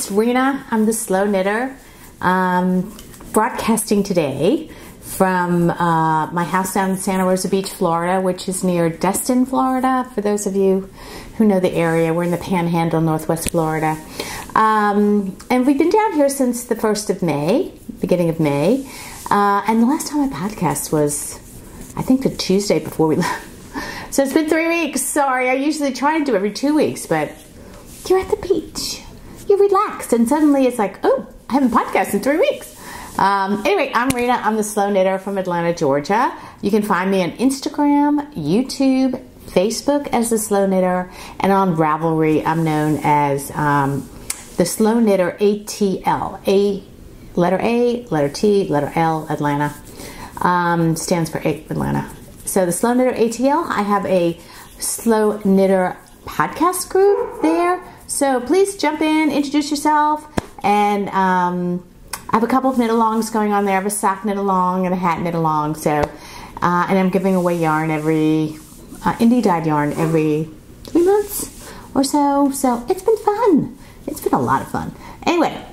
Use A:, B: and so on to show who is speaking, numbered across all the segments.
A: it's Rena. I'm the Slow Knitter, broadcasting today from my house down in Santa Rosa Beach, Florida, which is near Destin, Florida. For those of you who know the area, we're in the Panhandle, Northwest Florida. And we've been down here since the 1st of May, beginning of May. And the last time I podcast was, I think, the Tuesday before we left. So it's been 3 weeks. Sorry, I usually try to do every 2 weeks, but you're at the beach. You're relaxed, and suddenly it's like, oh, I haven't podcasted in 3 weeks. Anyway, I'm Rena. I'm the Slow Knitter from Atlanta, Georgia. You can find me on Instagram, YouTube, Facebook as the Slow Knitter, and on Ravelry, I'm known as the Slow Knitter ATL. Letter A, letter T, letter L, Atlanta. Stands for Atlanta. So the Slow Knitter ATL, I have a Slow Knitter podcast group there. So please jump in, introduce yourself, and I have a couple of knit-alongs going on there. I have a sock knit-along and a hat knit-along. So, and I'm giving away yarn indie dyed yarn every 3 months or so. So it's been fun. It's been a lot of fun. Anyway,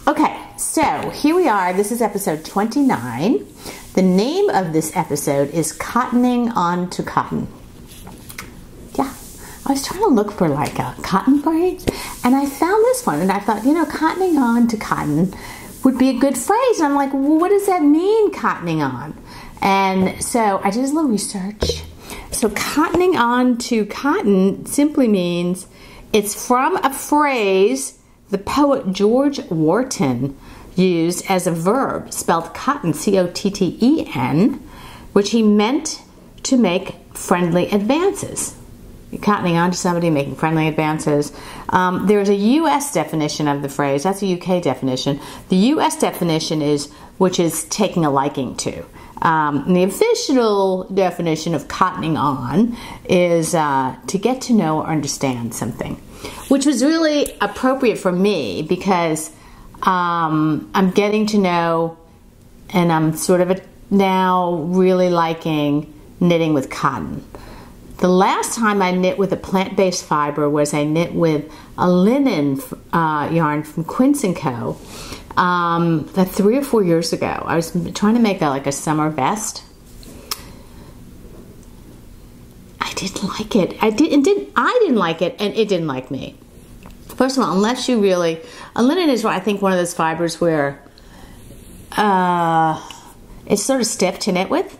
A: okay, so here we are. This is episode 29. The name of this episode is Cottoning On to Cotton. Yeah, I was trying to look for like cotton braids, and I found this one, and I thought, cottoning on to cotton would be a good phrase. And I'm like, well, what does that mean, cottoning on? And so I did a little research. So cottoning on to cotton simply means it's from a phrase the poet George Wharton used as a verb, spelled cotton, C-O-T-T-E-N, which he meant to make friendly advances. You're cottoning on to somebody, making friendly advances. There's a U.S. definition of the phrase. That's a U.K. definition. The U.S. definition is, which is taking a liking to. The official definition of cottoning on is to get to know or understand something, which was really appropriate for me because I'm getting to know, and I'm sort of now really liking knitting with cotton. The last time I knit with a plant-based fiber was I knit with a linen yarn from Quince & Co. 3 or 4 years ago. I was trying to make a summer vest. I didn't like it. I didn't like it, and it didn't like me. First of all, unless you really, a linen is, I think, one of those fibers where it's sort of stiff to knit with,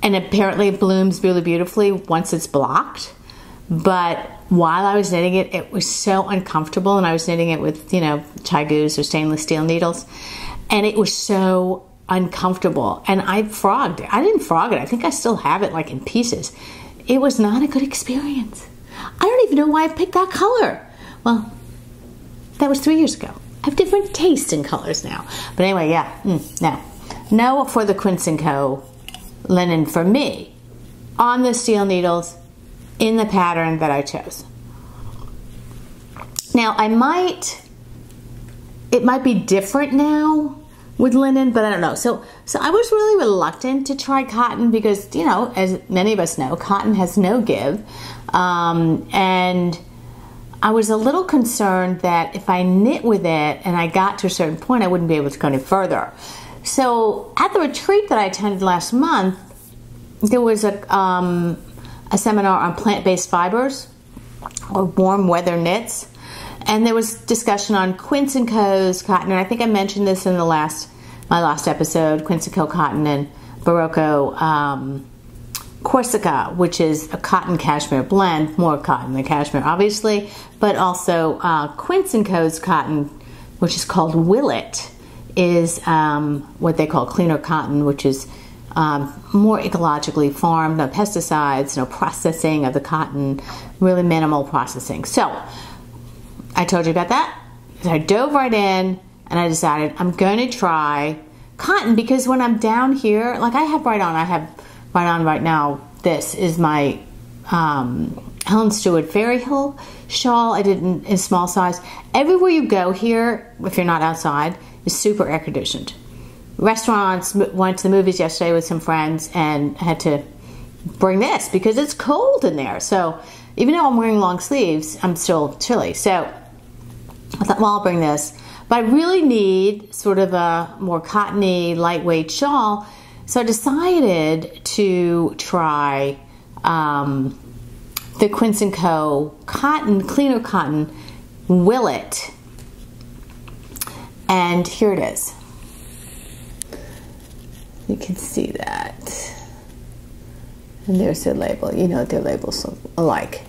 A: and apparently it blooms really beautifully once it's blocked. But while I was knitting it, it was so uncomfortable, and I was knitting it with, Chai-Goos or stainless steel needles, and it was so uncomfortable. And I frogged it. I didn't frog it. I think I still have it in pieces. It was not a good experience. I don't even know why I picked that color. Well, that was 3 years ago. I have different tastes in colors now. But anyway, yeah, no for the Quince & Co. linen for me on the steel needles in the pattern that I chose. Now, it might be different now with linen, but I don't know. So I was really reluctant to try cotton because, as many of us know, cotton has no give. And I was a little concerned that if I knit with it and I got to a certain point, I wouldn't be able to go any further. So at the retreat that I attended last month, there was a seminar on plant-based fibers or warm weather knits, and there was discussion on Quince & Co.'s cotton, and I think I mentioned this in my last episode, Quince & Co. cotton and Berrocco Corsica, which is a cotton cashmere blend, more cotton than cashmere obviously, but also Quince & Co.'s cotton, which is called Willet, is what they call cleaner cotton, which is more ecologically farmed, no pesticides, no processing of the cotton, really minimal processing. So I told you about that. So I dove right in and I decided I'm going to try cotton because when I'm down here, I have right on right now, this is my Helen Stewart Fairy Hill shawl. I did in small size. Everywhere you go here, if you're not outside, is super air conditioned. Restaurants, went to the movies yesterday with some friends and had to bring this because it's cold in there. So even though I'm wearing long sleeves, I'm still chilly. So I thought, well, I'll bring this. But I really need sort of a more cottony, lightweight shawl. So I decided to try the Quince & Co. cotton, cleaner cotton, Willet. And here it is. You can see that. And there's their label. You know what their labels look alike.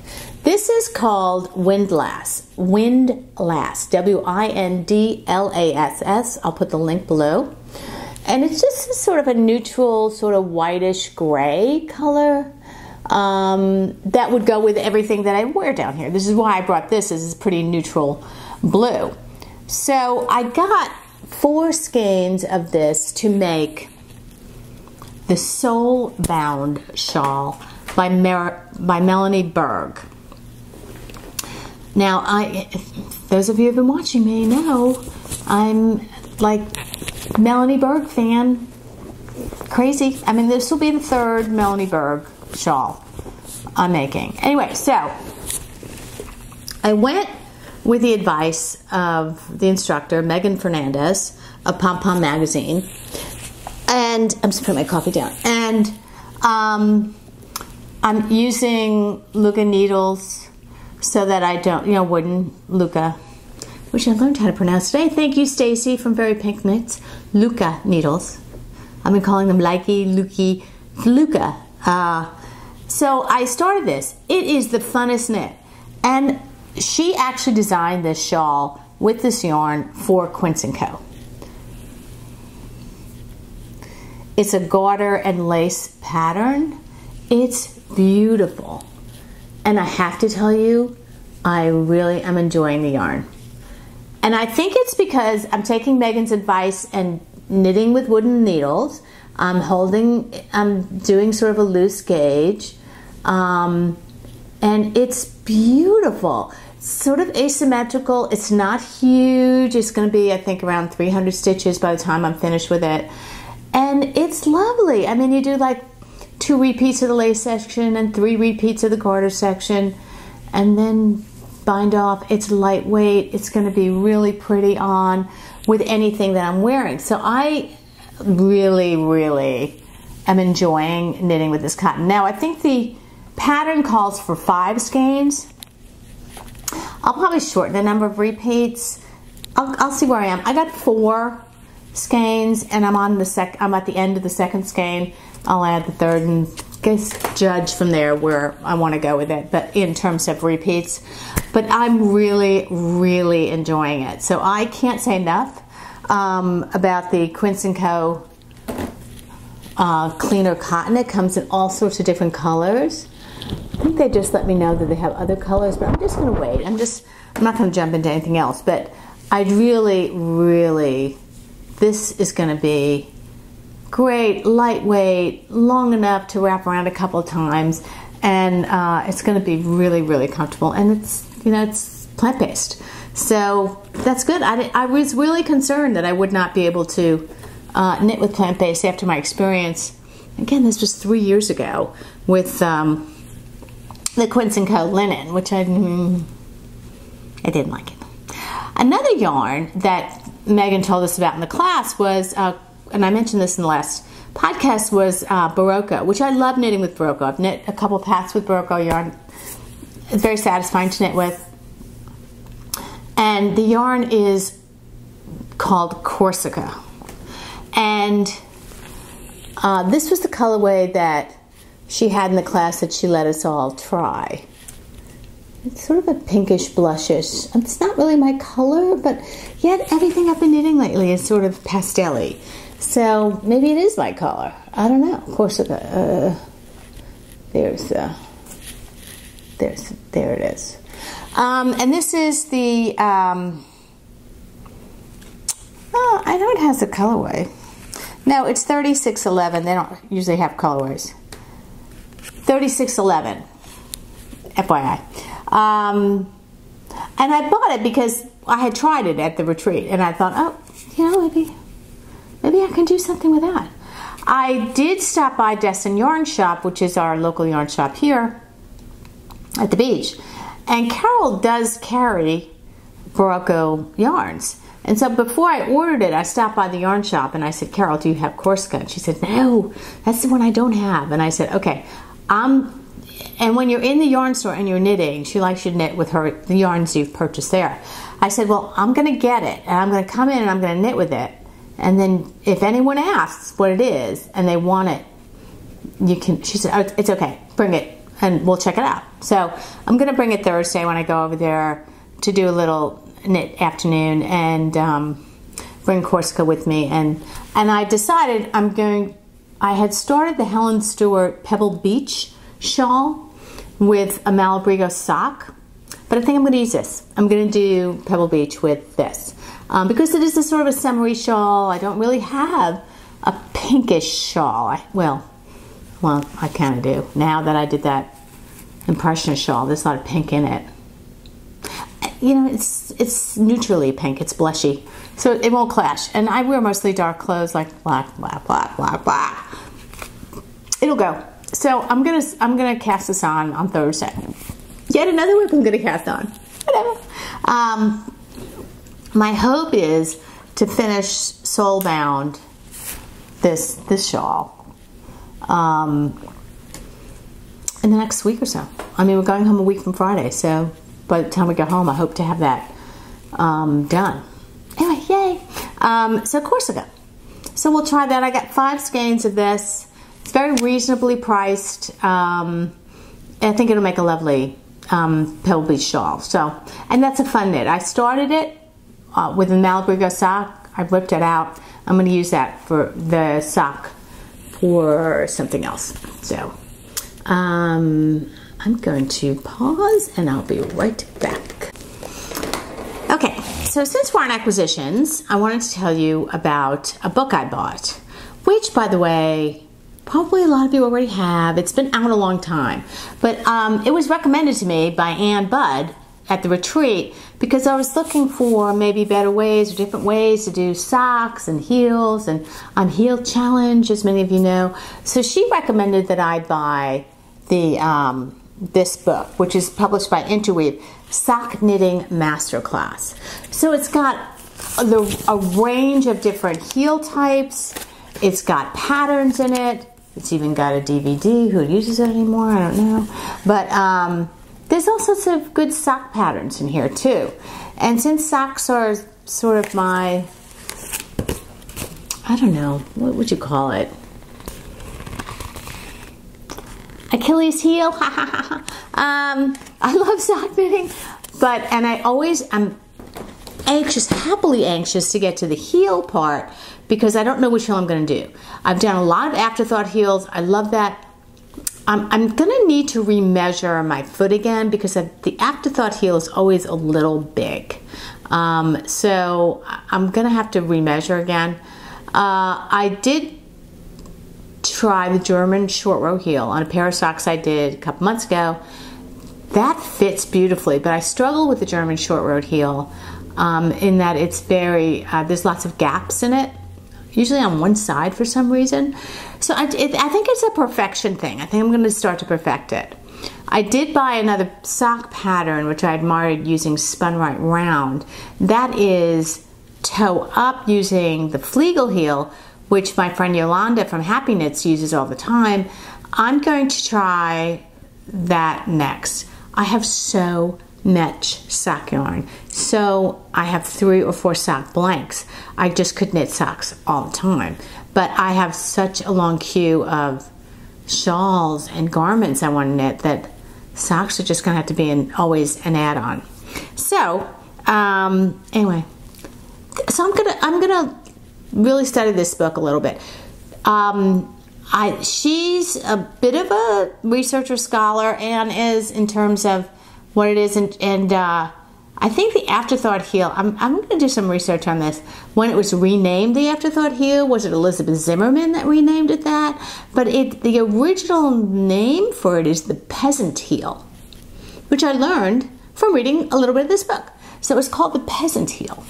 A: This is called Windlass. Windlass. W-I-N-D-L-A-S-S. I'll put the link below. And it's just sort of a neutral, sort of whitish gray color that would go with everything that I wear down here. This is why I brought this. This is pretty neutral blue. So I got 4 skeins of this to make the Soulbound shawl by Melanie Berg. Now, those of you who have been watching me know I'm like Melanie Berg fan. Crazy. I mean, this will be the 3rd Melanie Berg shawl I'm making. Anyway, so I went with the advice of the instructor, Megan Fernandez of Pom Pom Magazine. And I'm just putting my coffee down. And I'm using Luca needles so that I don't, wooden Luca, which I learned how to pronounce today. Thank you, Stacy from Very Pink Knits. Luca needles. I've been calling them Likey, Lukey, Luca. So I started this. It is the funnest knit. And she actually designed this shawl with this yarn for Quince & Co. It's a garter and lace pattern. It's beautiful. And I have to tell you, I really am enjoying the yarn. And I think it's because I'm taking Megan's advice and knitting with wooden needles. I'm doing sort of a loose gauge. And it's beautiful. It's sort of asymmetrical. It's not huge. It's going to be, I think, around 300 stitches by the time I'm finished with it. And it's lovely. I mean, you do like 2 repeats of the lace section and 3 repeats of the garter section, and then bind off. It's lightweight. It's going to be really pretty on with anything that I'm wearing. So I really, really am enjoying knitting with this cotton. Now, I think the pattern calls for 5 skeins. I'll probably shorten the number of repeats. I'll see where I am. I got 4 skeins, and I'm at the end of the 2nd skein. I'll add the 3rd and judge from there where I want to go with it, but in terms of repeats. But I'm really, really enjoying it. So I can't say enough about the Quince & Co. Cleaner cotton. It comes in all sorts of different colors. I think they just let me know that they have other colors, but I'm just going to wait. I'm not going to jump into anything else, but I'd really, really, this is going to be great, lightweight, long enough to wrap around a couple of times, and it's going to be really, really comfortable. And it's, it's plant-based, so that's good. I was really concerned that I would not be able to knit with plant-based after my experience. Again, this was 3 years ago with the Quince & Co. linen, which I didn't like it. Another yarn that Megan told us about in the class was, and I mentioned this in the last podcast, was Berrocco, which I love knitting with Berrocco. I've knit a couple paths with Berrocco yarn. It's very satisfying to knit with. And the yarn is called Corsica. And this was the colorway that she had in the class that she let us all try. It's sort of a pinkish blushish. It's not really my color, but yet everything I've been knitting lately is sort of pastel-y. So maybe it is my color. I don't know. Corsica. There it is. And this is the. I know it has a colorway. No, it's 3611. They don't usually have colorways. 3611. FYI. And I bought it because I had tried it at the retreat, and I thought, maybe I can do something with that. I did stop by Destin Yarn Shop, which is our local yarn shop here at the beach, and Carol does carry Berrocco yarns. And so before I ordered it, I stopped by the yarn shop and I said, Carol, do you have Corsica? And she said, no, that's the one I don't have. And I said, okay, and when you're in the yarn store and you're knitting, she likes you to knit with the yarns you've purchased there. I said, well, I'm going to get it, and I'm going to come in and I'm going to knit with it. And then if anyone asks what it is and they want it, she said, oh, it's okay, bring it and we'll check it out. So I'm going to bring it Thursday when I go over there to do a little knit afternoon and bring Corsica with me. And I decided I had started the Helen Stewart Pebble Beach shawl with a Malabrigo sock, but I think I'm going to use this. I'm going to do Pebble Beach with this because it is a sort of a summery shawl. I don't really have a pinkish shawl. Well, I kind of do. Now that I did that Impressionist shawl, there's a lot of pink in it. You know, it's neutrally pink. It's blushy, so it won't clash. And I wear mostly dark clothes, like black, black, black, black, black. It'll go. So I'm gonna cast this on Thursday. Yet another whip I'm gonna cast on. Whatever. My hope is to finish Soulbound this shawl in the next week or so. I mean, we're going home a week from Friday, so by the time we get home, I hope to have that done. Anyway, yay! So Corsica. So we'll try that. I got 5 skeins of this. It's very reasonably priced. I think it'll make a lovely Pebble Beach shawl. So, and that's a fun knit. I started it with a Malabrigo sock. I ripped it out. I'm going to use that for the sock for something else. So, I'm going to pause and I'll be right back. Okay, so since we're on acquisitions, I wanted to tell you about a book I bought, which, by the way, probably a lot of you already have. It's been out a long time, but it was recommended to me by Ann Budd at the retreat because I was looking for maybe better ways or different ways to do socks and heels, and I'm Heel Challenge, as many of you know. So she recommended that I buy the this book, which is published by Interweave, Sock Knitting Masterclass. So it's got a range of different heel types. It's got patterns in it. It's even got a DVD. Who uses it anymore? I don't know. But there's all sorts of good sock patterns in here too. And since socks are sort of my, I don't know, what would you call it? Achilles heel. I love sock knitting, and I'm anxious, happily anxious to get to the heel part because I don't know which heel I'm going to do. I've done a lot of afterthought heels. I love that. I'm going to need to remeasure my foot again because the afterthought heel is always a little big. So I'm going to have to remeasure again. I did try the German short row heel on a pair of socks I did a couple months ago. That fits beautifully, but I struggle with the German short row heel in that it's very, there's lots of gaps in it, usually on one side for some reason. So I think it's a perfection thing. I think I'm going to start to perfect it. I did buy another sock pattern, which I admired using Spun Right Round. That is toe up using the Flegel heel, which my friend Yolanda from Happy Knits uses all the time. I'm going to try that next. I have so much sock yarn. So I have 3 or 4 sock blanks. I just could knit socks all the time. But I have such a long queue of shawls and garments I want to knit that socks are just going to have to be always an add-on. So anyway, so I'm gonna really study this book a little bit. She's a bit of a researcher scholar, Anne is, in terms of what it is, and I think the afterthought heel, I'm going to do some research on this. When it was renamed the afterthought heel, was it Elizabeth Zimmerman that renamed it that? But the original name for it is the peasant heel, which I learned from reading a little bit of this book. So it's called the peasant heel.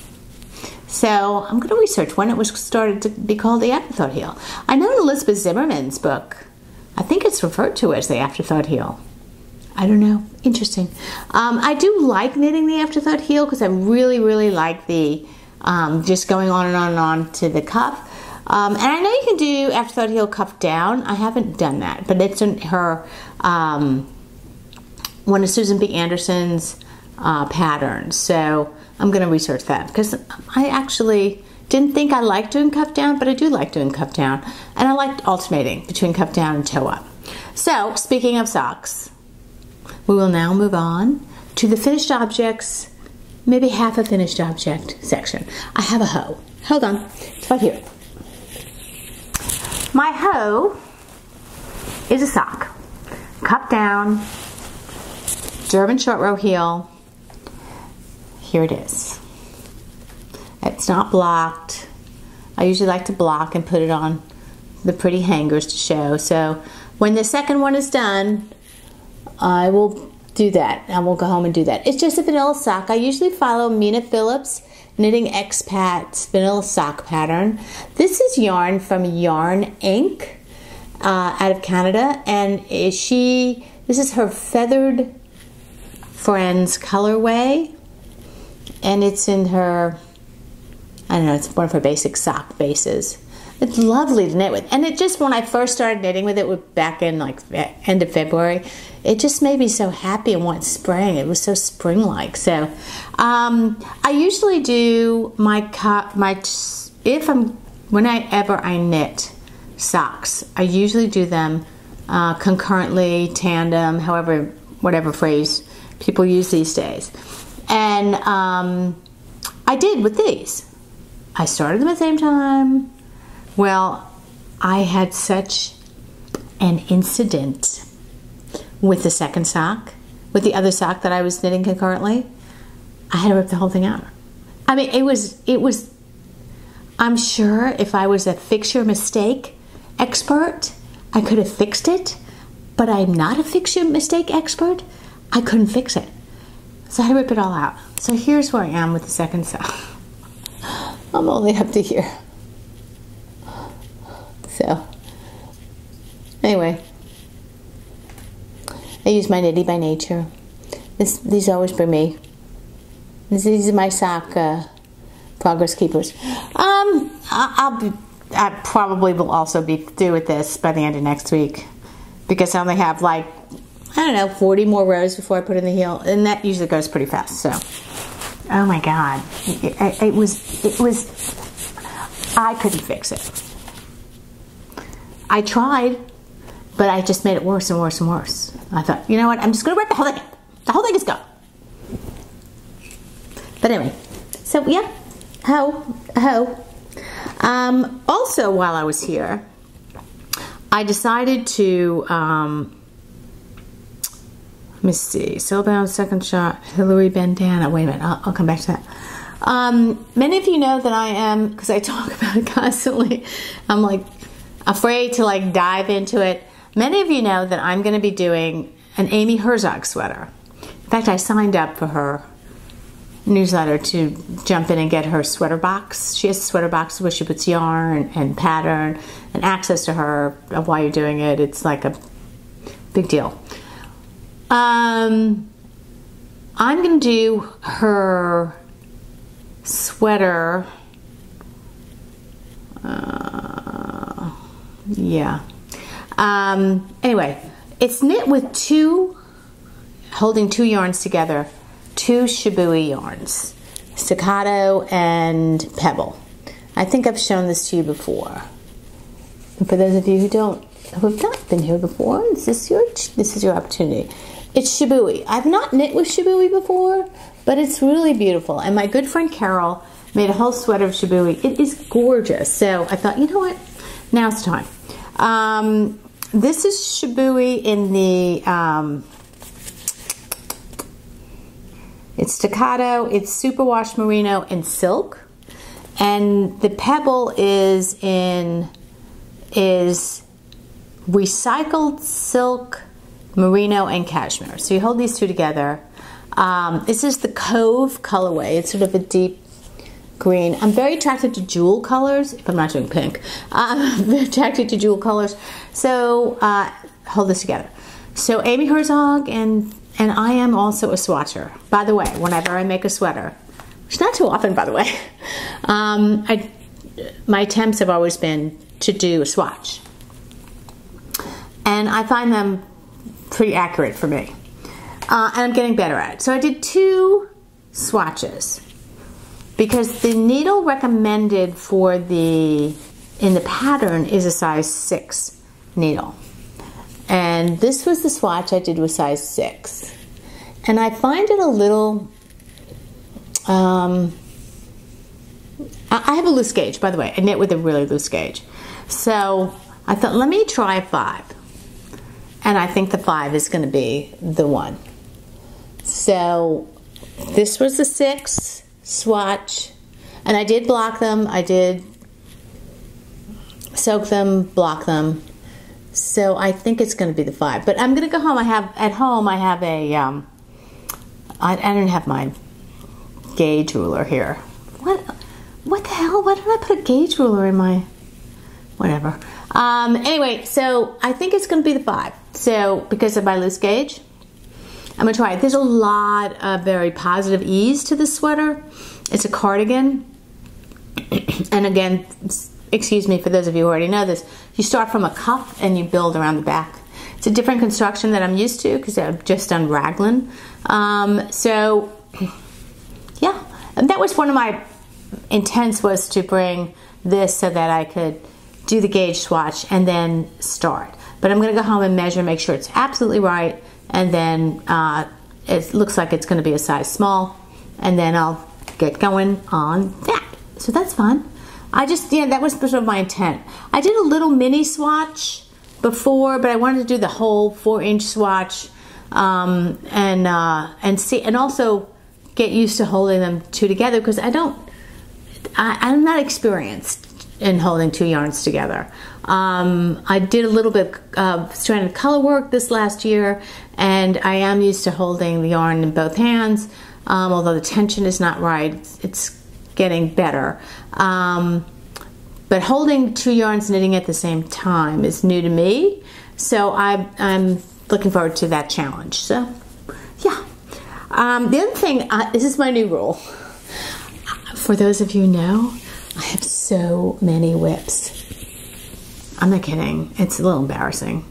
A: So I'm going to research when it was started to be called the afterthought heel. I know in Elizabeth Zimmerman's book, I think it's referred to as the afterthought heel. I don't know. Interesting. I do like knitting the afterthought heel because I really, really like the just going on and on and on to the cuff. And I know you can do afterthought heel cuff down. I haven't done that, but it's in her one of Susan B. Anderson's patterns. So I'm going to research that because I actually didn't think I liked doing cuff down, but I do like doing cuff down, and I like alternating between cuff down and toe up. So speaking of socks, we will now move on to the finished objects, maybe half a finished object section. I have a hoe. Hold on, it's right here. My hoe is a sock, cup down, German short row heel. Here it is. It's not blocked. I usually like to block and put it on the pretty hangers to show. So when the second one is done, I will do that, and we'll go home and do that. It's just a vanilla sock. I usually follow Mina Phillips Knitting Expat's vanilla sock pattern. This is yarn from Yarn Inc. Out of Canada, and this is her Feathered Friends colorway, and it's in her, I don't know, it's one of her basic sock bases. It's lovely to knit with, and it just, when I first started knitting with it back in like end of February, it just made me so happy and want spring. It was so spring-like. So I usually do whenever I knit socks, I usually do them concurrently, tandem, whatever phrase people use these days. And I did with these. I started them at the same time. Well, I had such an incident with the second sock, with the other sock that I was knitting concurrently. I had to rip the whole thing out. I mean, it was, I'm sure if I was a fixture mistake expert, I could have fixed it, but I'm not a fixture mistake expert. I couldn't fix it. So I had to rip it all out. So here's where I am with the second sock. I'm only up to here. So, anyway, I use my Knitty by Nature. These always bring me. These are my sock progress keepers. I probably will also be through with this by the end of next week, because I only have like, I don't know, 40 more rows before I put in the heel, and that usually goes pretty fast. So, oh my God, it was. I couldn't fix it. I tried, but I just made it worse and worse and worse. I thought, you know what? I'm just going to rip the whole thing. The whole thing is gone. But anyway, so yeah, hoe. Also, while I was here, I decided to, let me see, Soulbound second shot, Hillary bandana. Wait a minute, I'll come back to that. Many of you know that I am, because I talk about it constantly, I'm like afraid to like dive into it. Many of you know that I'm going to be doing an Amy Herzog sweater. In fact, I signed up for her newsletter to jump in and get her sweater box. She has a sweater box where she puts yarn and pattern and access to her of why you're doing it. It's like a big deal. I'm going to do her sweater. Yeah. Anyway, it's knit with holding two yarns together, two Shibui yarns, Staccato and Pebble. I think I've shown this to you before. And for those of you who have not been here before, this is your opportunity. It's Shibui. I've not knit with Shibui before, but it's really beautiful. And my good friend Carol made a whole sweater of Shibui. It is gorgeous. So I thought, you know what? Now's the time. This is Shibui in the, it's Staccato, it's superwash merino and silk. And the Pebble is recycled silk, merino, and cashmere. So you hold these two together. This is the Cove colorway. It's sort of a deep green. I'm very attracted to jewel colors, if I'm not doing pink. I'm very attracted to jewel colors. So hold this together. So Amy Herzog and I am also a swatcher. By the way, whenever I make a sweater, which not too often, by the way, my attempts have always been to do a swatch. And I find them pretty accurate for me. And I'm getting better at it. So I did 2 swatches because the needle recommended in the pattern is a size 6 needle. And this was the swatch I did with size 6. And I find it a little, I have a loose gauge, by the way. I knit with a really loose gauge. So I thought, let me try a 5. And I think the 5 is going to be the one. So this was the 6 swatch. And I did block them. I did soak them, block them. So I think it's going to be the 5. But I'm going to go home. I have a, I don't have my gauge ruler here. What the hell? Why did I put a gauge ruler in my, whatever. Anyway, so I think it's going to be the 5. So because of my loose gauge, I'm going to try it. There's a lot of very positive ease to this sweater. It's a cardigan. And again, excuse me for those of you who already know this, you start from a cuff and you build around the back. It's a different construction that I'm used to because I've just done raglan. So yeah, and that was one of my intents, was to bring this so that I could do the gauge swatch and then start. But I'm going to go home and measure, make sure it's absolutely right, and then it looks like it's going to be a size small, and then I'll get going on that. So that's fun. That was sort of my intent. I did a little mini swatch before, but I wanted to do the whole 4-inch swatch, and see, and also get used to holding them 2 together, because I'm not experienced in holding 2 yarns together. I did a little bit of stranded color work this last year, and I am used to holding the yarn in both hands, although the tension is not right. It's getting better. But holding 2 yarns knitting at the same time is new to me, so I'm looking forward to that challenge. So yeah. The other thing, this is my new rule. For those of you who know, I have so many whips. I'm not kidding. It's a little embarrassing.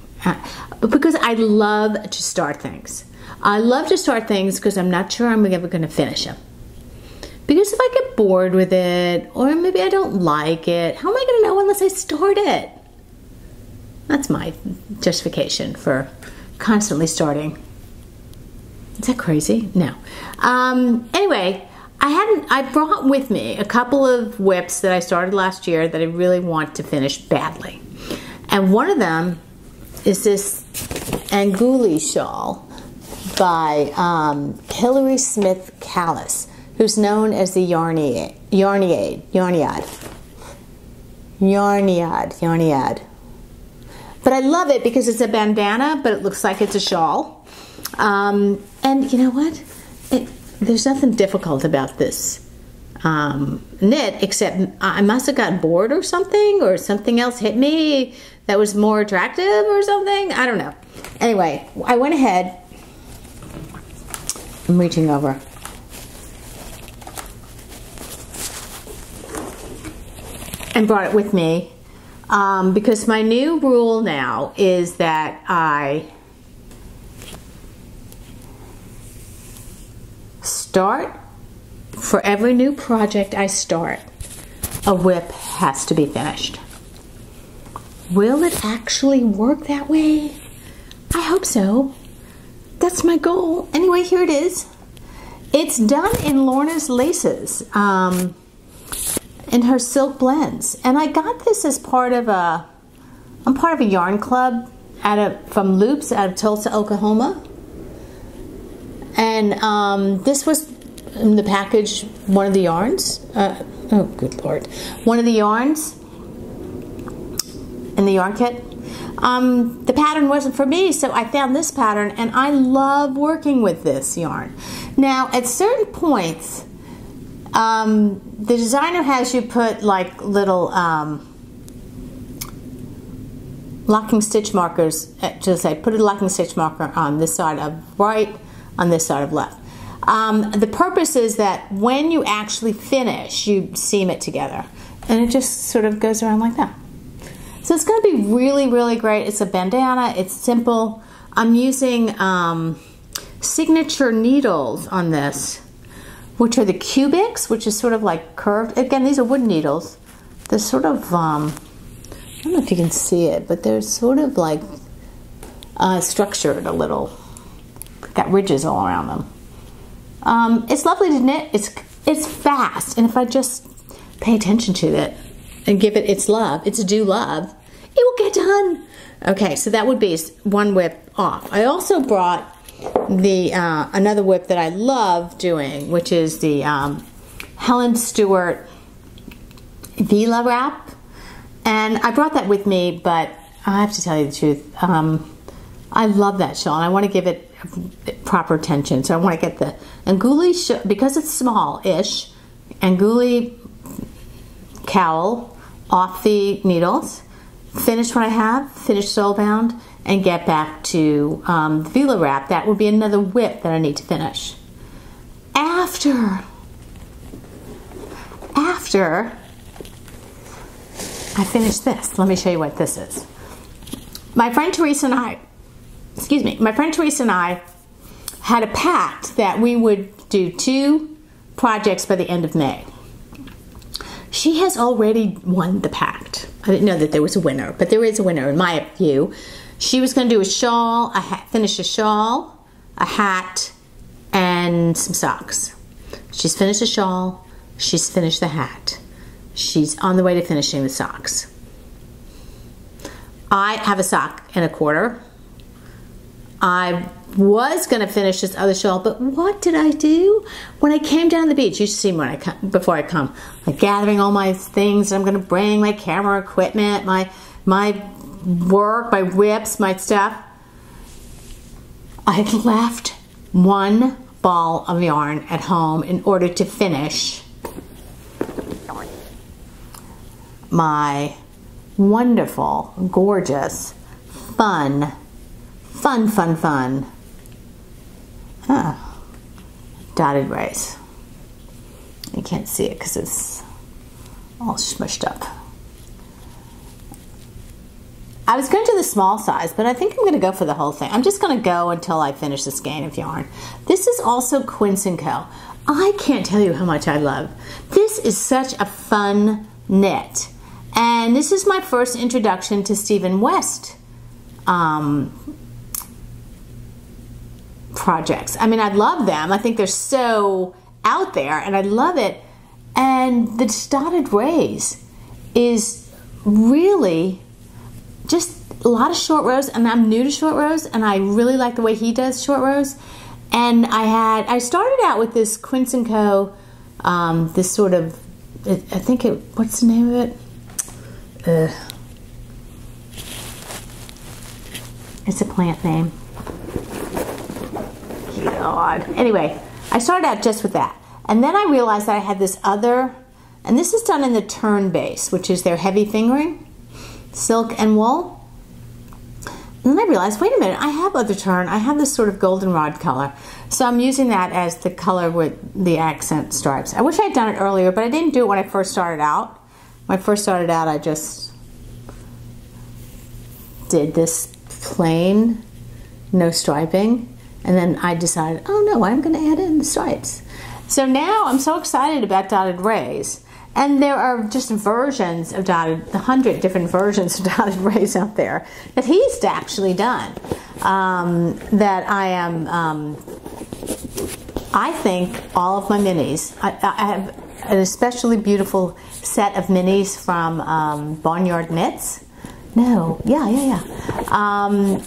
A: Because I love to start things. I love to start things because I'm not sure I'm ever going to finish them. Because if I get bored with it, or maybe I don't like it, how am I going to know unless I start it? That's my justification for constantly starting. Is that crazy? No. Anyway, I brought with me a couple of whips that I started last year that I really want to finish badly. And one of them is this Anguli shawl by Hilary Smith Callis, who's known as the Yarniad. But I love it because it's a bandana, but it looks like it's a shawl. And you know what? There's nothing difficult about this knit, except I must have gotten bored or something else hit me that was more attractive or something. I don't know. Anyway, I went ahead. I'm reaching over. And brought it with me because my new rule now is that I start, for every new project I start, a whip has to be finished. Will it actually work that way? I hope so. That's my goal. Anyway, here it is. It's done in Lorna's Laces, in her silk blends. And I got this as part of I'm part of a yarn club from Loops out of Tulsa, Oklahoma. And this was in the package, one of the yarns. Oh, good Lord. One of the yarns in the yarn kit. The pattern wasn't for me, so I found this pattern, and I love working with this yarn. Now, at certain points, the designer has you put like little locking stitch markers, just say put a locking stitch marker on this side of right, on this side of left. The purpose is that when you actually finish, you seam it together, and it just sort of goes around like that. So it's going to be really, really great. It's a bandana. It's simple. I'm using signature needles on this, which are the cubics, which is sort of like curved. Again, these are wood needles. They're sort of, I don't know if you can see it, but they're sort of like structured a little. Got ridges all around them. It's lovely to knit. It's fast, and if I just pay attention to it and give it its love, its due love, it will get done. Okay, so that would be one whip off. I also brought the another whip that I love doing, which is the Helen Stewart Vila wrap, and I brought that with me, but I have to tell you the truth, I love that shawl and I want to give it proper attention. So I want to get the Anguli, because it's small-ish, Anguli cowl off the needles, finish what I have, finish Soulbound, and get back to the Vila wrap. That would be another whip that I need to finish. After I finish this, let me show you what this is. My friend Teresa and I had a pact that we would do 2 projects by the end of May. She has already won the pact. I didn't know that there was a winner, but there is a winner in my view. She was going to do a shawl, finish a shawl, a hat, and some socks. She's finished the shawl. She's finished the hat. She's on the way to finishing the socks. I have a sock and a quarter. I was going to finish this other shawl, but what did I do? When I came down the beach, you should see when before I come, like gathering all my things I'm going to bring, my camera equipment, my work, my whips, my stuff. I had left one ball of yarn at home in order to finish my wonderful, gorgeous, fun dotted rays. You can't see it because it's all smushed up. I was going to do the small size, but I think I'm going to go for the whole thing. I'm just going to go until I finish this skein of yarn. This is also Quince & Co. I can't tell you how much I love. This is such a fun knit. And this is my first introduction to Stephen West projects. I mean, I love them. I think they're so out there, and I love it. And the dotted rays is really just a lot of short rows, and I'm new to short rows, and I really like the way he does short rows. And I started out with this Quince & Co. This sort of, I think what's the name of it? It's a plant name. God. Anyway, I started out just with that. And then I realized that I had this other, and this is done in the turn base, which is their heavy fingering, silk and wool. And then I realized, wait a minute, I have other turn. I have this sort of goldenrod color. So I'm using that as the color with the accent stripes. I wish I had done it earlier, but I didn't do it when I first started out. When I first started out, I just did this plain, no striping. And then I decided, oh no, I'm going to add in the stripes. So now I'm so excited about dotted rays. And there are just versions of dotted, 100 different versions of dotted rays out there that he's actually done. That I am, I think all of my minis, I have an especially beautiful set of minis from Barnyard Knits. No, yeah.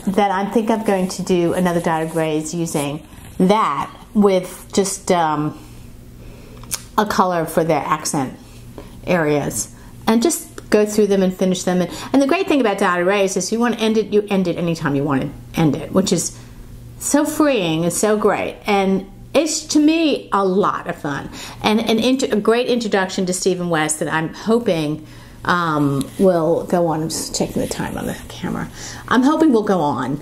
A: That I think I'm going to do another dotted rays using that with just a color for their accent areas, and just go through them and finish them. And the great thing about dotted rays is you want to end it, you end it anytime you want to end it, which is so freeing and so great. And it's, to me, a lot of fun. And a great introduction to Stephen West that I'm hoping will go on. I'm just checking the time on the camera. I'm hoping we'll go on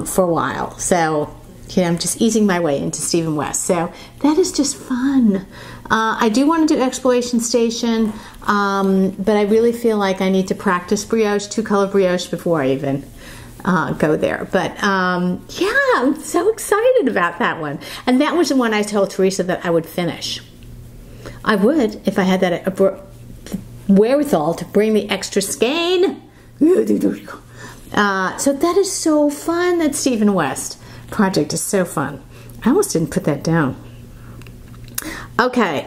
A: for a while. So, I'm just easing my way into Stephen West. So that is just fun. I do want to do Exploration Station, but I really feel like I need to practice brioche, two-color brioche, before I even go there. But yeah, I'm so excited about that one. And that was the one I told Teresa that I would finish. I would, if I had that wherewithal to bring the extra skein. So that is so fun. That Stephen West project is so fun. I almost didn't put that down. Okay.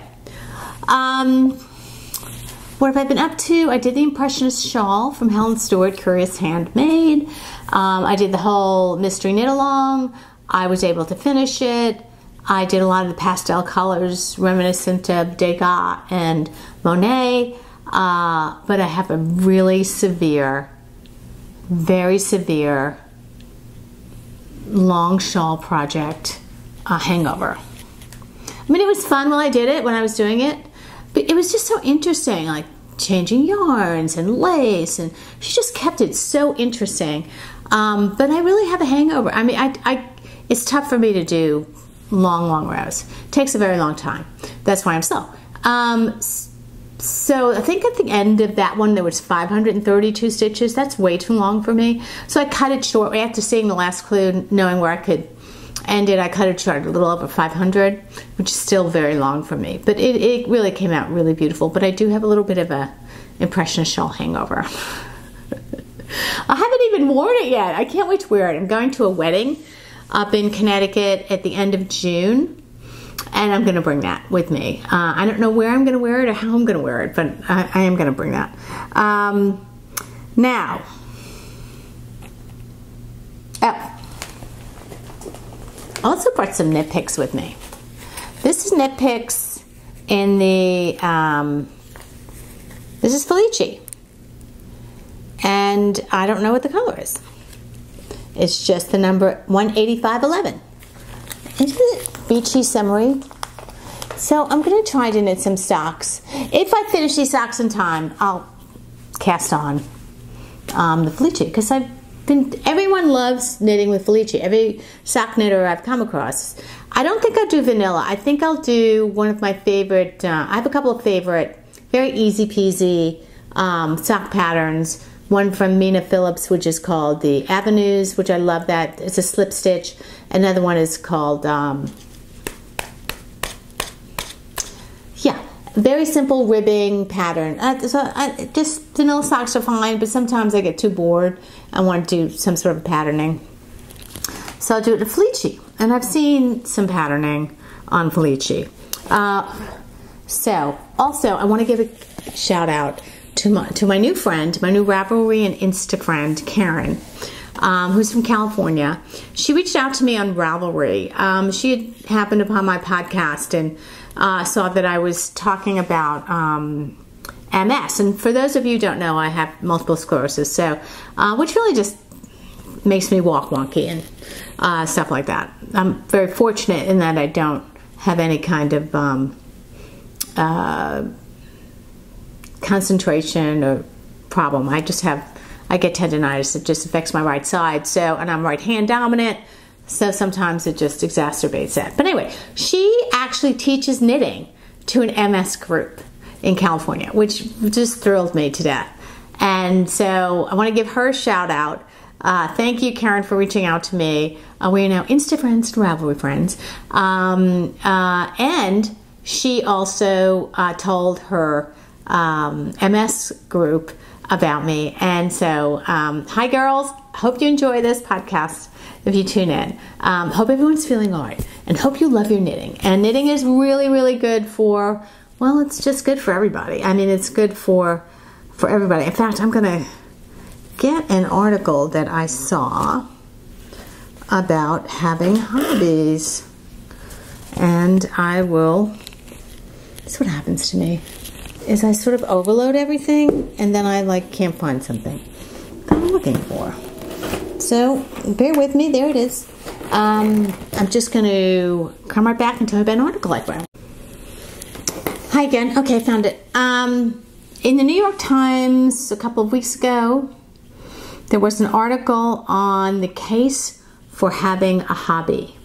A: What have I been up to? I did the Impressionist shawl from Helen Stewart, Curious Handmade. I did the whole mystery knit along. I was able to finish it. I did a lot of the pastel colors reminiscent of Degas and Monet. But I have a really severe, very severe long shawl project hangover. I mean, it was fun while I did it, when I was doing it, but it was just so interesting, like changing yarns and lace, and she just kept it so interesting. But I really have a hangover. I mean, it's tough for me to do long rows. It takes a very long time. That's why I'm slow. So I think at the end of that one there was 532 stitches. That's way too long for me. So I cut it short. After seeing the last clue, knowing where I could end it, I cut it short, a little over 500, which is still very long for me. But it really came out really beautiful. But I do have a little bit of a Impressionist shawl hangover. I haven't even worn it yet. I can't wait to wear it. I'm going to a wedding up in Connecticut at the end of June. And I'm going to bring that with me. I don't know where I'm going to wear it or how I'm going to wear it, but I am going to bring that. Now, I also brought some knit picks with me. This is knit picks in the, this is Felice. And I don't know what the color is. It's just the number 18511. Isn't it beachy summery? So I'm going to try to knit some socks. If I finish these socks in time, I'll cast on the Felice, because everyone loves knitting with Felice. Every sock knitter I've come across. I don't think I'll do vanilla. I think I'll do one of my favorite, I have a couple of favorite, very easy peasy sock patterns. One from Mina Phillips, which is called the Avenues, which I love that. It's a slip stitch. Another one is called, very simple ribbing pattern. Just vanilla socks are fine, but sometimes I get too bored. I want to do some sort of patterning. So I'll do it to Felice. And I've seen some patterning on Felice. So, also, I want to give a shout out to my new friend, my new Ravelry and Insta friend, Karen, who's from California. She reached out to me on Ravelry. She had happened upon my podcast and saw that I was talking about MS. And for those of you who don't know, I have multiple sclerosis, so which really just makes me walk wonky and stuff like that. I'm very fortunate in that I don't have any kind of concentration or problem. I get tendonitis. It just affects my right side. So, and I'm right hand dominant. So sometimes it just exacerbates that. But anyway, she actually teaches knitting to an MS group in California, which just thrilled me to death. And so I want to give her a shout out. Thank you, Karen, for reaching out to me. We are now Insta friends and Ravelry friends. And she also told her MS group about me. And so, hi girls, hope you enjoy this podcast if you tune in. Hope everyone's feeling all right, and hope you love your knitting. And knitting is really, really good for, well, it's just good for everybody. I mean, it's good for everybody. In fact, I'm gonna get an article that I saw about having hobbies, and I will, that's what happens to me, is I sort of overload everything and then I can't find something that I'm looking for. So bear with me, there it is. I'm just going to come right back and tell you about an article I found. Hi again. Okay, I found it. In the New York Times a couple of weeks ago, there was an article on the case for having a hobby,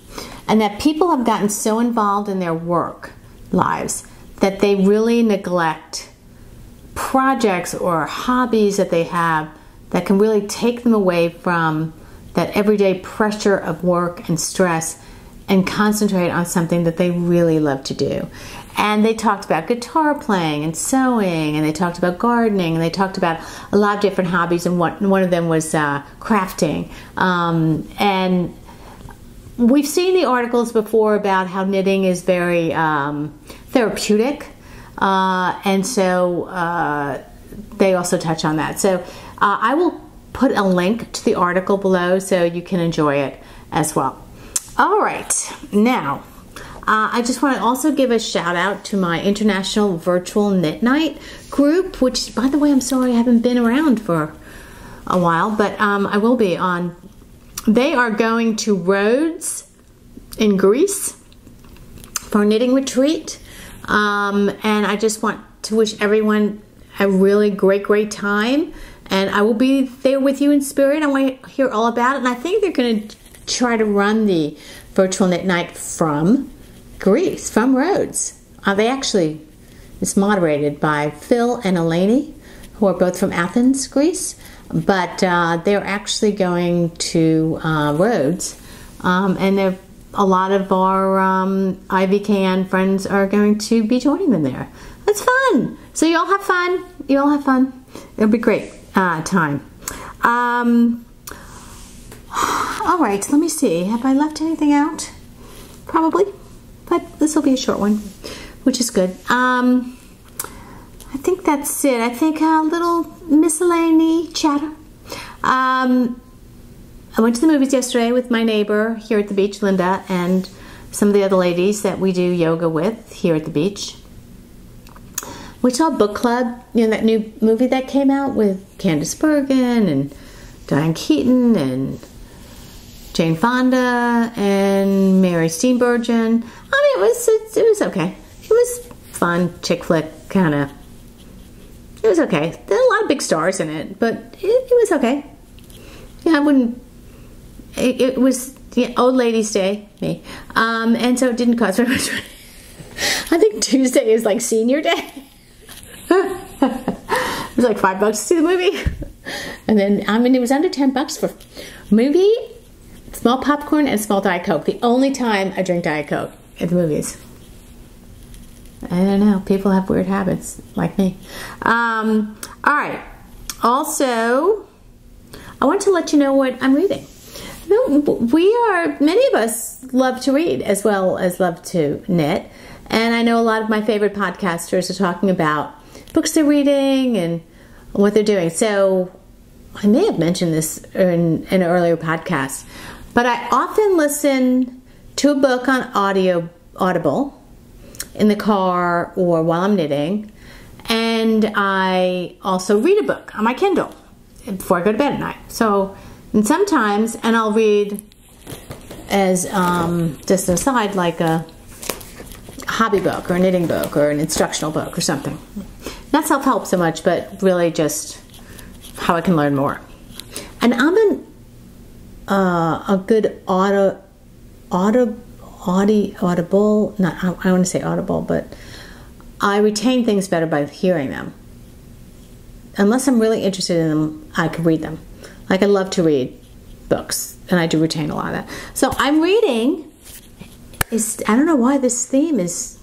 A: and that people have gotten so involved in their work lives that they really neglect projects or hobbies that they have that can really take them away from that everyday pressure of work and stress and concentrate on something that they really love to do. And they talked about guitar playing and sewing, and they talked about gardening, and they talked about a lot of different hobbies, and one of them was crafting. And we've seen the articles before about how knitting is very therapeutic, and so they also touch on that. So I will put a link to the article below so you can enjoy it as well. All right, now I just want to also give a shout out to my International Virtual Knit Night group, which, by the way, I'm sorry I haven't been around for a while, but I will be on. They are going to Rhodes in Greece for a knitting retreat, and I just want to wish everyone a really great time, and I will be there with you in spirit. I want to hear all about it, and I think they're going to try to run the Virtual Knit Night from Greece, from Rhodes. It's moderated by Phil and Eleni, who are both from Athens, Greece, but they're actually going to Rhodes, and a lot of our IVKN friends are going to be joining them there. It's fun. So you all have fun. It'll be great time. All right, let me see. Have I left anything out? Probably, but this will be a short one, which is good. I think that's it. I think a little miscellany chatter. I went to the movies yesterday with my neighbor here at the beach, Linda, and some of the other ladies that we do yoga with here at the beach. We saw Book Club, that new movie that came out with Candice Bergen and Diane Keaton and Jane Fonda and Mary Steenburgen. I mean, it was okay. It was fun, chick flick kind of. It was okay. There are a lot of big stars in it, but it was okay. Yeah, I wouldn't. It was old ladies' day, me, and so it didn't cost very much. I think Tuesday is like senior day. It was like $5 to see the movie, and then it was under $10 for movie, small popcorn, and small Diet Coke. The only time I drink Diet Coke at the movies. I don't know. People have weird habits like me. All right. Also, I want to let you know what I'm reading. Many of us love to read as well as love to knit, and I know a lot of my favorite podcasters are talking about books they're reading and what they're doing. So I may have mentioned this in an earlier podcast, but I often listen to a book on Audible in the car or while I'm knitting, and I also read a book on my Kindle before I go to bed at night. So, and sometimes, and I'll read as just an aside, like a hobby book or a knitting book or an instructional book or something. Not self-help so much, but really just how I can learn more. And I'm a good audible, not, I don't want to say audible, but I retain things better by hearing them. Unless I'm really interested in them, I can read them. Like I love to read books, and I do retain a lot of that. So I'm reading, I don't know why this theme is,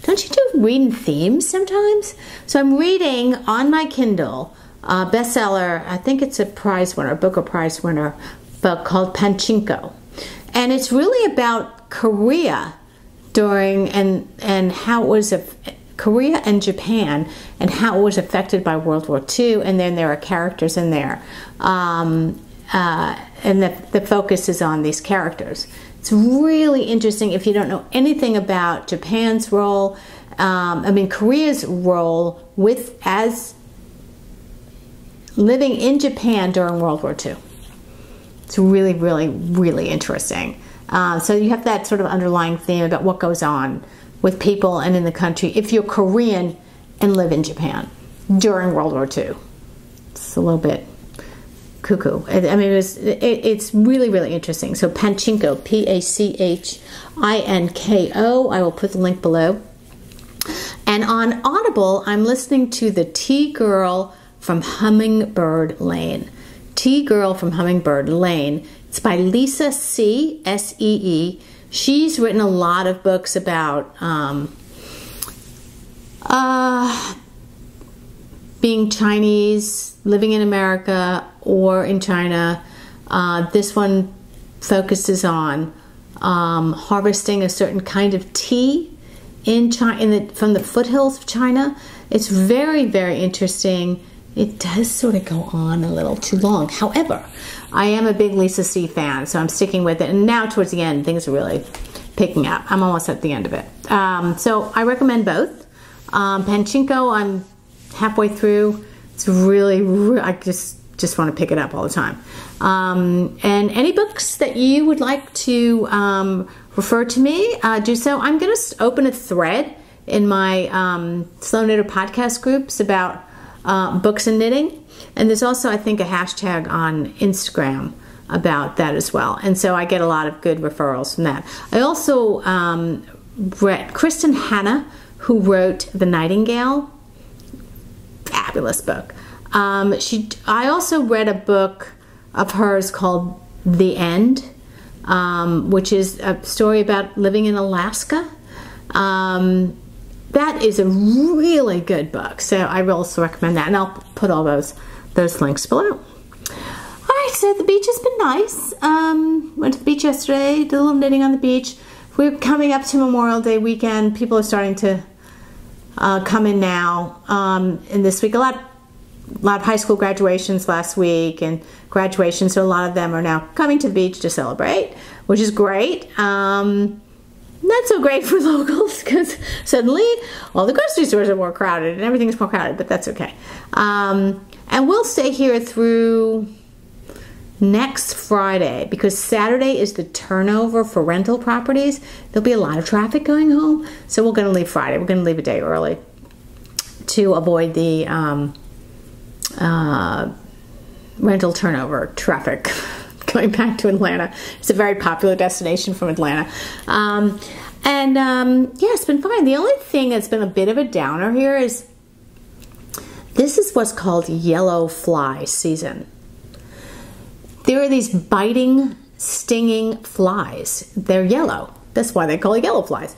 A: don't you do reading themes sometimes? So I'm reading on my Kindle, bestseller, I think it's a prize winner, Booker Prize winner, book called Pachinko. And it's really about Korea during, and how it was, Korea and Japan, and how it was affected by World War II, and then there are characters in there. And the focus is on these characters. It's really interesting if you don't know anything about Japan's role, Korea's role as living in Japan during World War II. It's really, really, really interesting. So you have that sort of underlying theme about what goes on with people and in the country if you're Korean and live in Japan. during World War II. It's a little bit cuckoo. I mean, it's really, really interesting. So Pachinko, Pachinko. I will put the link below. And on Audible, I'm listening to The Tea Girl from Hummingbird Lane. Tea Girl from Hummingbird Lane. It's by Lisa C. S-E-E. She's written a lot of books about being Chinese, living in America or in China. This one focuses on harvesting a certain kind of tea in China, from the foothills of China. It's very, very interesting. It does sort of go on a little too long. However, I am a big Lisa C fan, so I'm sticking with it. And now towards the end, things are really picking up. I'm almost at the end of it. So I recommend both. Pachinko, I'm halfway through. It's really, I just want to pick it up all the time. And any books that you would like to refer to me, do so. I'm going to open a thread in my Slow Knitter podcast groups about books and knitting. And there's also, I think, a hashtag on Instagram about that as well. And so I get a lot of good referrals from that. I also read Kristen Hanna, who wrote The Nightingale. Fabulous book. I also read a book of hers called The End, which is a story about living in Alaska. That is a really good book, so I will also recommend that, and I'll put all those links below. All right, so the beach has been nice. Went to the beach yesterday, did a little knitting on the beach. We're coming up to Memorial Day weekend. People are starting to come in now. And this week, a lot of high school graduations last week and graduations, so a lot of them are now coming to the beach to celebrate, which is great. Not so great for locals because suddenly all the grocery stores are more crowded and everything's more crowded, but that's okay. And we'll stay here through next Friday because Saturday is the turnover for rental properties. There'll be a lot of traffic going home, so we're going to leave Friday. We're going to leave a day early to avoid the rental turnover traffic going back to Atlanta. It's a very popular destination from Atlanta. Yeah, it's been fine. The only thing that's been a bit of a downer here is this is what's called yellow fly season. There are these biting, stinging flies. They're yellow. That's why they call it yellow flies.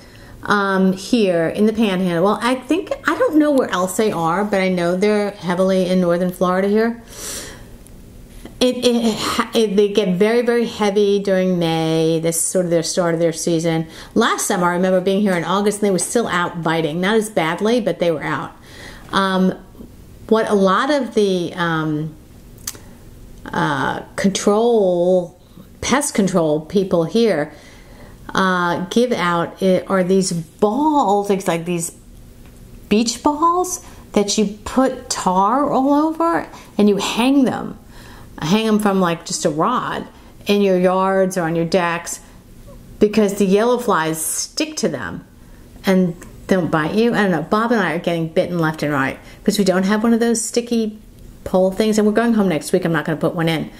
A: Here in the Panhandle. Well, I don't know where else they are, but I know they're heavily in northern Florida here. They get very, very heavy during May. This is sort of their start of their season. Last summer, I remember being here in August, and they were still out biting. Not as badly, but they were out. What a lot of the pest control people here give out are these balls. It's like these beach balls that you put tar all over and you hang them. Hang them from like just a rod in your yards or on your decks because the yellow flies stick to them and don't bite you. I don't know. Bob and I are getting bitten left and right because we don't have one of those sticky pole things, and we're going home next week. I'm not going to put one in.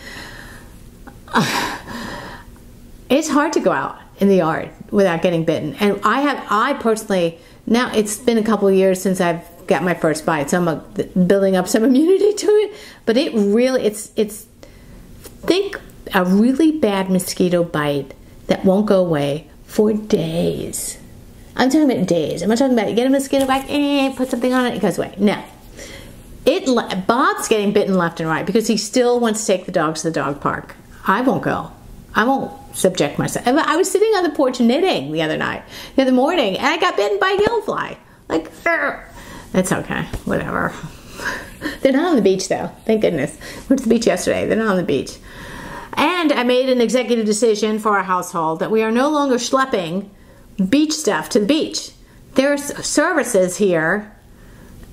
A: It's hard to go out in the yard without getting bitten, and I personally, now it's been a couple of years since I've got my first bite, so I'm building up some immunity to it. But it really, think a really bad mosquito bite that won't go away for days. I'm talking about days. I'm not talking about you get a mosquito bite, put something on it, it goes away. No. Bob's getting bitten left and right because he still wants to take the dogs to the dog park. I won't go. I won't subject myself. I was sitting on the porch knitting the other morning, and I got bitten by a yellow fly. Like, it's okay, whatever. They're not on the beach though, thank goodness. Went to the beach yesterday, they're not on the beach. And I made an executive decision for our household that we are no longer schlepping beach stuff to the beach. There's services here,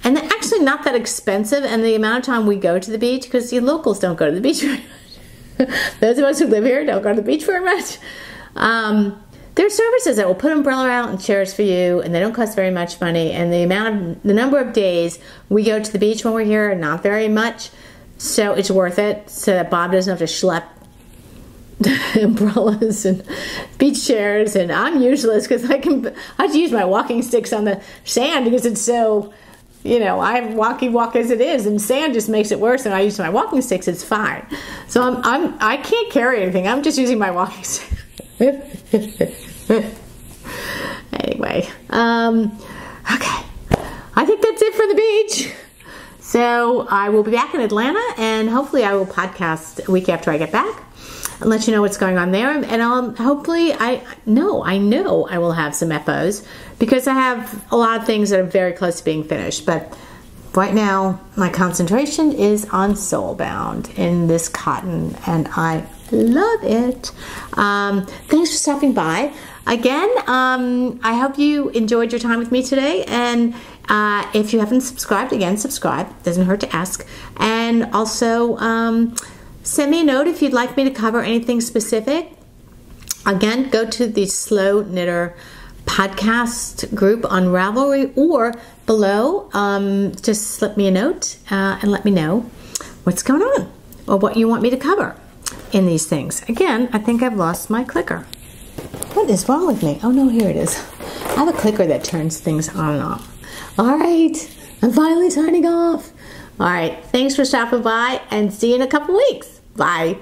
A: and they're actually not that expensive, and the amount of time we go to the beach, because the locals don't go to the beach very much. Those of us who live here don't go to the beach very much. There are services that will put umbrella out and chairs for you, and they don't cost very much money. And the number of days we go to the beach when we're here, not very much, so it's worth it. So that Bob doesn't have to schlep umbrellas and beach chairs, and I'm useless because I just use my walking sticks on the sand because it's so, I walk as it is, and sand just makes it worse. And I use my walking sticks; it's fine. So I can't carry anything. I'm just using my walking stick. Anyway, okay. I think that's it for the beach. So I will be back in Atlanta, and hopefully I will podcast a week after I get back and let you know what's going on there. And hopefully I know I will have some FOs because I have a lot of things that are very close to being finished. But right now, my concentration is on Soulbound in this cotton, and I love it. Thanks for stopping by. Again, I hope you enjoyed your time with me today. And if you haven't subscribed, again, subscribe. Doesn't hurt to ask. And also, send me a note if you'd like me to cover anything specific. Again, go to the Slow Knitter podcast group on Ravelry or below. Just slip me a note and let me know what's going on or what you want me to cover in these things. Again, I think I've lost my clicker. What is wrong with me? Oh no, here it is. I have a clicker that turns things on and off. All right, I'm finally signing off. All right, thanks for stopping by, and see you in a couple weeks. Bye.